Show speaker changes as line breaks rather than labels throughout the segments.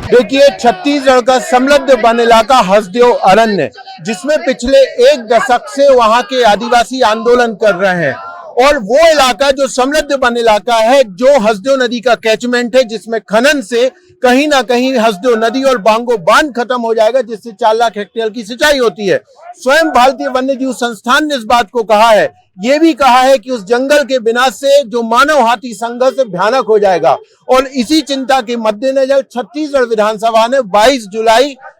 देखिए, छत्तीसगढ़ का समृद्ध वन इलाका हसदेव अरण्य, जिसमें पिछले एक दशक से वहां के आदिवासी आंदोलन कर रहे हैं, और वो इलाका जो समृद्ध वन इलाका है, जो हसदेव नदी का कैचमेंट है, जिसमें खनन से कहीं ना कहीं हसदेव नदी और बांगो बांध खत्म हो जाएगा, जिससे 4 लाख हेक्टेयर की सिंचाई होती है। स्वयं भारतीय वन्यजीव संस्थान ने इस बात को कहा है, ये भी कहा है कि उस जंगल के विनाश से जो मानव हाथी संघर्ष भयानक हो जाएगा। और इसी चिंता के मद्देनजर छत्तीसगढ़ विधानसभा ने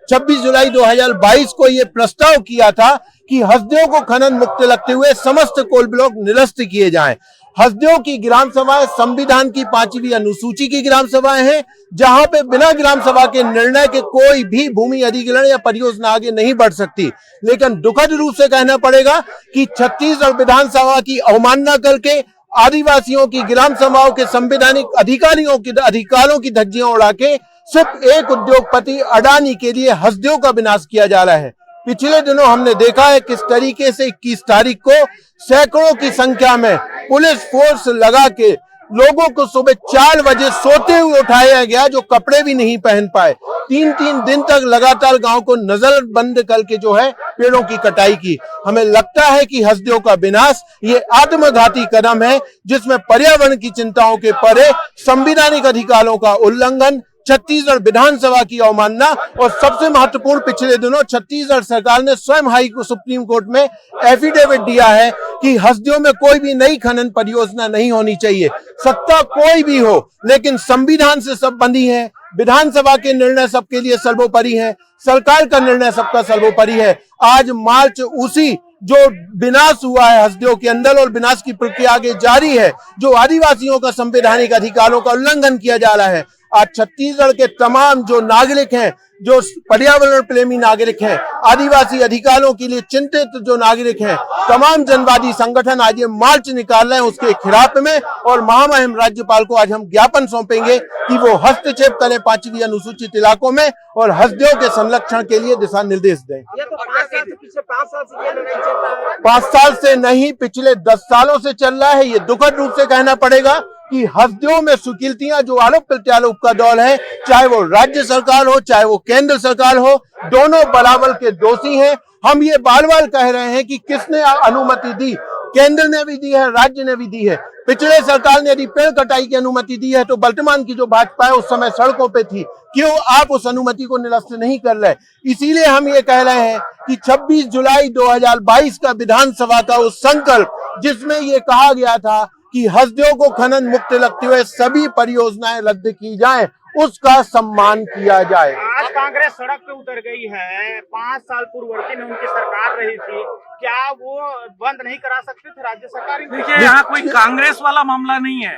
26 जुलाई 2022 को यह प्रस्ताव किया था कि हसदेव को खनन मुक्त लगते हुए समस्त कोल ब्लॉक निरस्त किए जाएं। हसदेव की ग्राम सभाएं संविधान की 5वीं अनुसूची की ग्राम सभाएं हैं, जहां पे बिना ग्राम सभा के निर्णय के कोई भी भूमि अधिग्रहण या परियोजना आगे नहीं बढ़ सकती। लेकिन दुखद रूप से कहना पड़ेगा कि छत्तीसगढ़ विधानसभा की अवमानना करके आदिवासियों की ग्राम सभाओं के संवैधानिक अधिकारों की धज्जियां उड़ा के सिर्फ एक उद्योगपति अडानी के लिए हसदेव का विनाश किया जा रहा है। पिछले दिनों हमने देखा है किस तरीके से 21 तारीख को सैकड़ों की संख्या में पुलिस फोर्स लगा के लोगों को सुबह 4 बजे सोते हुए उठाया गया, जो कपड़े भी नहीं पहन पाए। 3 दिन तक लगातार गांव को नजरबंद करके जो है पेड़ों की कटाई की। हमें लगता है कि हसदेव का विनाश ये आत्मघाती कदम है, जिसमें पर्यावरण की चिंताओं के परे संवैधानिक अधिकारों का उल्लंघन, छत्तीसगढ़ विधानसभा की अवमानना, और सबसे महत्वपूर्ण पिछले दिनों छत्तीसगढ़ सरकार ने स्वयं सुप्रीम कोर्ट में एफिडेविट दिया है कि हसदेव में कोई भी नई खनन परियोजना नहीं होनी चाहिए। सत्ता कोई भी हो, लेकिन संविधान से सब बंधी है। विधानसभा के निर्णय सबके लिए सर्वोपरि है, सरकार का निर्णय सबका सर्वोपरि है। आज मार्च उसी जो विनाश हुआ है हसदेव के अंदर, और विनाश की प्रक्रिया आगे जारी है, जो आदिवासियों का संवैधानिक अधिकारों का उल्लंघन किया जा रहा है। आज छत्तीसगढ़ के तमाम जो नागरिक हैं, जो पर्यावरण प्रेमी नागरिक हैं, आदिवासी अधिकारों के लिए चिंतित जो नागरिक हैं, तमाम जनवादी संगठन आज ये मार्च निकाल रहे हैं उसके खिलाफ में। और महामहिम राज्यपाल को आज हम ज्ञापन सौंपेंगे कि वो हस्तक्षेप करें 5वीं अनुसूचित इलाकों में और हसदेव के संरक्षण के लिए दिशा निर्देश दें।
ये तो 5 साल से पीछे 5 साल से ये लड़ाई चल रहा है।
5 साल से नहीं, पिछले 10 सालों से चल रहा है। ये दुखद रूप से कहना पड़ेगा कि हसदेव में स्वीकृतियां, जो आरोप प्रत्यारोप का दौर है, चाहे वो राज्य सरकार हो चाहे वो केंद्र सरकार हो, दोनों बराबर के दोषी हैं। हम ये बार बार कह रहे हैं कि किसने अनुमति दी, केंद्र ने भी दी है, राज्य ने भी दी है। पिछले सरकार ने यदि पेड़ कटाई की अनुमति दी है तो वर्तमान की जो भाजपा है उस समय सड़कों पे थी, क्यों आप उस अनुमति को निरस्त नहीं कर रहे? इसीलिए हम ये कह रहे हैं कि 26 जुलाई 2022 का विधानसभा का उस संकल्प, जिसमें ये कहा गया था कि हसदेव को खनन मुक्त लगते हुए सभी परियोजनाएं रद्द की जाएं, उसका सम्मान किया जाए।
आज कांग्रेस सड़क पे उतर गई है। 5 साल पूर्ववर्ती में उनकी सरकार रही थी, क्या वो बंद नहीं करा सकते थे राज्य सरकार?
देखिए, यहाँ कोई कांग्रेस वाला मामला नहीं है।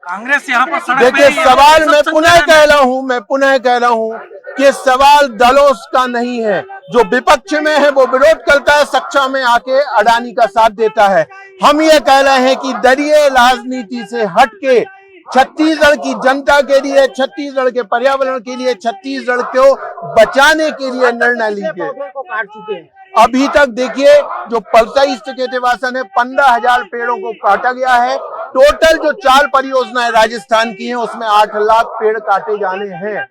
कांग्रेस यहाँ पर सड़क
देखिए, सवाल मैं पुनः कह रहा हूँ कि सवाल दलों का नहीं है। जो विपक्ष में है वो विरोध करता है, सत्ता में आके अडानी का साथ देता है। हम ये कह रहे हैं कि दलीय राजनीति से हटके छत्तीसगढ़ की जनता के लिए, छत्तीसगढ़ के पर्यावरण के लिए, छत्तीसगढ़ को बचाने के लिए निर्णय लीजिए।
को काट चुके हैं।
अभी तक देखिए, जो परसा ईस्ट के निवासन है, 15,000 पेड़ों को काटा गया है। टोटल जो 4 परियोजनाएं राजस्थान की हैं, उसमें 8 लाख पेड़ काटे जाने हैं।